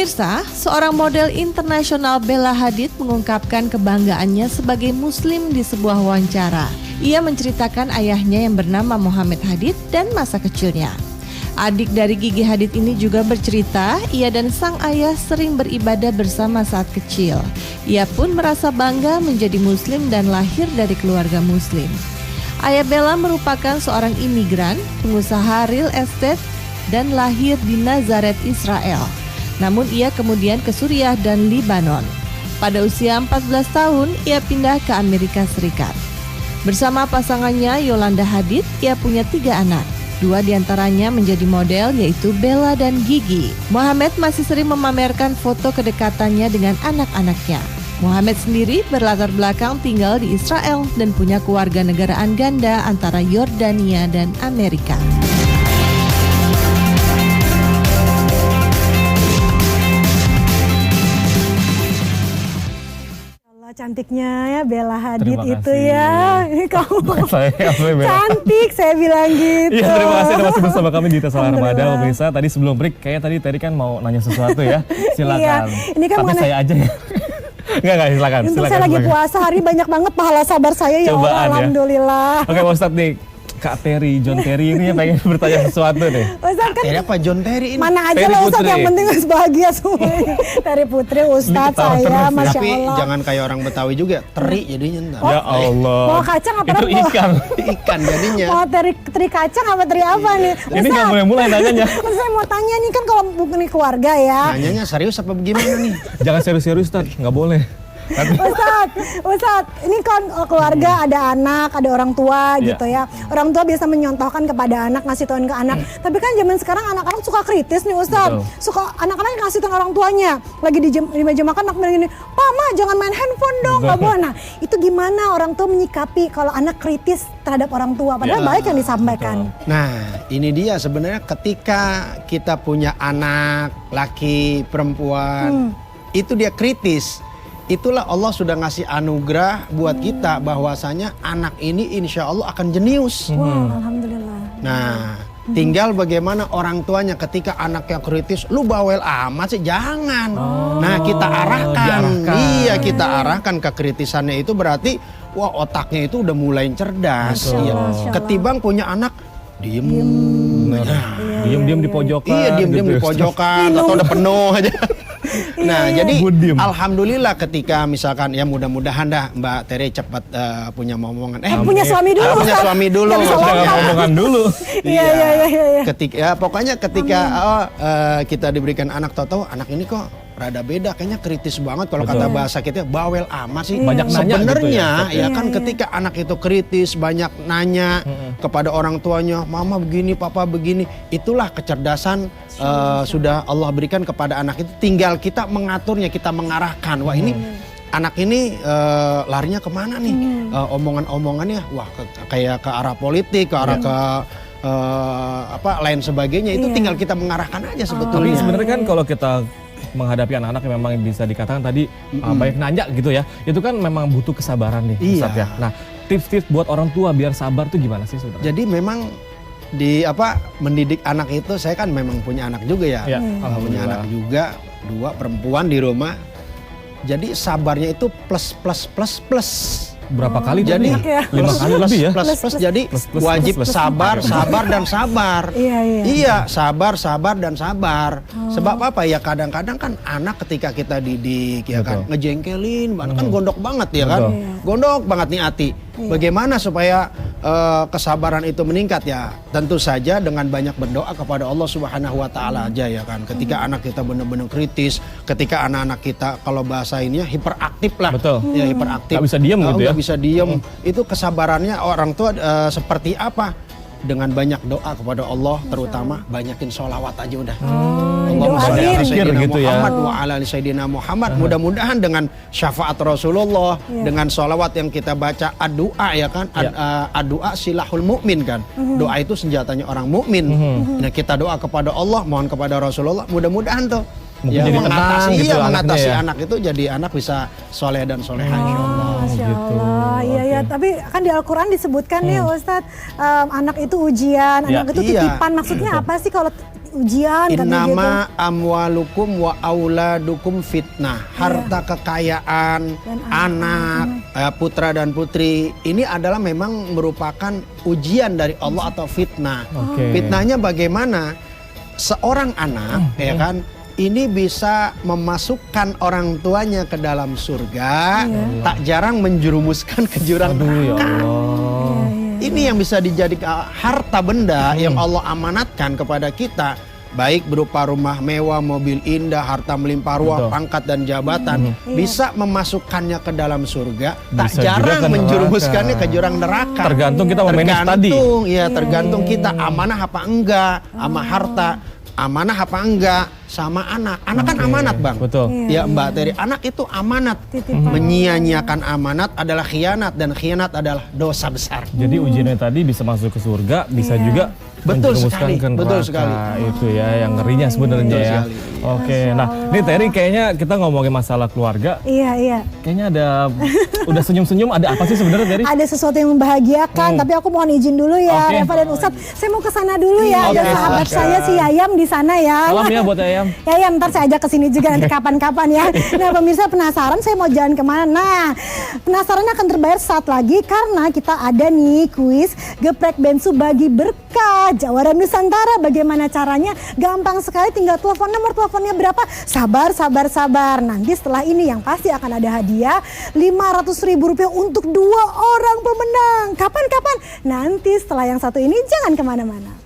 Pemirsa, seorang model internasional Bella Hadid mengungkapkan kebanggaannya sebagai muslim di sebuah wawancara. Ia menceritakan ayahnya yang bernama Muhammad Hadid dan masa kecilnya. Adik dari Gigi Hadid ini juga bercerita, ia dan sang ayah sering beribadah bersama saat kecil. Ia pun merasa bangga menjadi muslim dan lahir dari keluarga muslim. Ayah Bella merupakan seorang imigran, pengusaha real estate dan lahir di Nazaret, Israel. Namun ia kemudian ke Suriah dan Libanon. Pada usia 14 tahun, ia pindah ke Amerika Serikat. Bersama pasangannya Yolanda Hadid, ia punya 3 anak. 2 diantaranya menjadi model, yaitu Bella dan Gigi. Muhammad masih sering memamerkan foto kedekatannya dengan anak-anaknya. Muhammad sendiri berlatar belakang tinggal di Israel dan punya kewarganegaraan ganda antara Yordania dan Amerika. Cantiknya ya Bella Hadid Terima itu kasih. ya. Ini kamu Bella. cantik, saya bilang gitu. Iya, terima kasih masih bersama kami di Tesla Ramadan, Alhamdulillah. pemirsa. Tadi sebelum break, kayaknya tadi Terry kan mau nanya sesuatu ya. Silakan. Iya, ini kan tapi mengenai- saya aja ya. Enggak, silakan. Untuk Silakan. saya lagi silakan. puasa, hari banyak banget pahala sabar saya ya Cobaan Allah, ya. alhamdulillah. Oke, Pak Ustadz nih, Kak Terry, John Terry ini yang pengen bertanya sesuatu nih. Ustaz kan Terry apa John Terry ini? mana aja Terry lah Ustaz, Putri. yang penting harus bahagia semuanya. Terry Putri, Ustaz Ini ketawa saya, terus ya. Masya Tapi Allah. jangan kayak orang Betawi juga, teri jadinya ntar. Ya Allah. Mau kacang apa Itu mau- ikan. Ikan jadinya. Mau teri kacang apa teri apa nih? Ini nggak Ustaz, mulai-mulai nanyanya. Ustaz, saya mau tanya nih kan kalau bukan nih keluarga ya. Nanyanya serius apa bagaimana nih? Jangan serius-serius, Ustadz. Nggak boleh. Ustaz, ini kan keluarga ada anak, ada orang tua Iya. gitu ya. Orang tua biasa menyontohkan kepada anak, ngasih tahuin ke anak. Tapi kan zaman sekarang anak-anak suka kritis nih Ustaz. Betul. Suka anak-anak ngasih tahu orang tuanya. Lagi di meja makan anak bilang gini, "Pa, Ma, jangan main handphone dong, nggak boleh." Nah, itu gimana orang tua menyikapi kalau anak kritis terhadap orang tua? Padahal Ya, baik yang disampaikan. Nah, ini dia sebenarnya ketika kita punya anak, laki, perempuan, itu dia kritis. Itulah Allah sudah ngasih anugerah buat kita bahwasanya anak ini insya Allah akan jenius. Wah, alhamdulillah. Nah, tinggal bagaimana orang tuanya ketika anaknya kritis, lu bawel amat sih, jangan. Nah, kita arahkan. diarahkan. Iya, kita arahkan kekritisannya itu berarti wah otaknya itu udah mulai cerdas. Betul. Iya. Masya Allah. Ketimbang punya anak diem. Nah, Diam-diam di pojokan. iya, diem-diem gitu di ya. pojokan atau udah penuh aja. Nah, jadi Gue diem. alhamdulillah ketika misalkan ya mudah-mudahan dah Mbak Tere cepat punya momongan. Punya suami dulu, punya Ustaz. suami dulu. Nggak bisa Jangan lengkap. ngomongan dulu. Iya. Ketika ya pokoknya ketika kita diberikan anak tahu anak ini kok rada beda, kayaknya kritis banget kalau Betul. kata bahasa kita bawel amat sih. Banyak nanya gitu Sebenarnya ya, ya kan ketika anak itu kritis, banyak nanya kepada orang tuanya, mama begini, papa begini, itulah kecerdasan sudah Allah berikan kepada anak itu. Tinggal kita mengaturnya, kita mengarahkan. Wah ini anak ini larinya kemana nih? Omongan-omongannya, wah kayak ke arah politik, ke arah ke lain sebagainya. Itu tinggal kita mengarahkan aja Tapi sebetulnya. sebenarnya kan kalau kita menghadapi anak-anak yang memang bisa dikatakan tadi banyak nanya gitu ya, itu kan memang butuh kesabaran nih, Iya. Ustadz ya. Nah, tips-tips buat orang tua biar sabar tuh gimana sih sebenarnya? Jadi memang mendidik anak itu, saya kan memang punya anak juga ya. Ya, Punya alhamdulillah. anak juga, 2 perempuan di rumah. Jadi sabarnya itu plus. Berapa kali Jadi tadi? banyak ya. 5 kali lebih ya? Plus. Jadi Plus. wajib sabar dan sabar. Iya. Iya, sabar dan sabar. Sebab apa ya, kadang-kadang kan anak ketika kita didik ya kan Betul. ngejengkelin, kan gondok banget ya kan. Betul. Gondok banget nih hati. Bagaimana supaya kesabaran itu meningkat ya? Tentu saja dengan banyak berdoa kepada Allah Subhanahu wa taala aja ya kan. Ketika anak kita benar-benar kritis, ketika anak-anak kita kalau bahasa ini ya hiperaktif lah. Betul. Ya hiperaktif. Nggak bisa diem gitu ya? Nggak bisa diem. Itu kesabarannya orang tua seperti apa? Dengan banyak doa kepada Allah, terutama banyakin sholawat aja udah. Allahumma sholli ala Zikir sayyidina gitu ya. Muhammad wa ala ali sayyidina Muhammad. Mudah-mudahan dengan syafaat Rasulullah, dengan sholawat yang kita baca, ad-doa ya kan, ad-doa silahul mukmin kan. Doa itu senjatanya orang mukmin. Nah, kita doa kepada Allah, mohon kepada Rasulullah, mudah-mudahan tuh Mungkin ya jadi tenang mengatasi gitu anaknya mengatasi ya. anak itu, jadi anak bisa soleh dan soleha insyaallah. Masya gitu. Allah, iya Oke. ya. Tapi kan di Al-Quran disebutkan nih Ustadz, anak itu ujian, Ya, anak itu iya. titipan. Maksudnya apa sih kalau ujian kan gitu. Innama amwalukum wa auladukum fitnah. Harta kekayaan, Dan anak, putra dan putri ini adalah memang merupakan ujian dari Allah atau fitnah. Oke. Fitnahnya bagaimana? Seorang anak ya kan ini bisa memasukkan orang tuanya ke dalam surga, tak jarang menjerumuskan ke jurang Aduh ya neraka. Allah. Ini yang bisa dijadikan harta benda yang Allah amanatkan kepada kita, baik berupa rumah mewah, mobil indah, harta melimpah ruah, Betul. pangkat dan jabatan, bisa memasukkannya ke dalam surga, tak Bisa juga jarang ke menjerumuskannya neraka. ke jurang neraka. Tergantung kita memanage tadi. Tergantung kita amanah apa enggak sama harta, amanah apa enggak sama anak. Anak kan Oke, amanat, Bang. betul. Ya Mbak Teri, anak itu amanat. Titipan. Menyia-nyiakan amanat adalah khianat dan khianat adalah dosa besar. Jadi ujiannya tadi bisa masuk ke surga, bisa juga Betul menjerumuskan sekali, ke neraka. betul sekali. Itu ya yang ngerinya sebenarnya Betul ya. sekali. Oke, nah ini Terry kayaknya kita ngomongin masalah keluarga. Iya. Kayaknya ada udah senyum-senyum, ada apa sih sebenarnya Terry? Ada sesuatu yang membahagiakan, tapi aku mohon izin dulu ya, Oke. Reva dan Ustadz. Saya mau ke sana dulu ya, ada Oke, sahabat silakan. saya si Yayam di sana ya. Salam ya buat Ayam. Yayam, ntar saya ajak ke sini juga nanti kapan-kapan ya. Nah pemirsa penasaran saya mau jalan kemana? Penasarannya akan terbayar saat lagi karena kita ada nih kuis geprek bensu bagi berkah Jawara Nusantara. Bagaimana caranya? Gampang sekali, tinggal telepon, nomor teleponnya berapa? Sabar. Nanti setelah ini yang pasti akan ada hadiah Rp500.000 untuk 2 orang pemenang. Kapan? Nanti setelah yang satu ini jangan kemana-mana.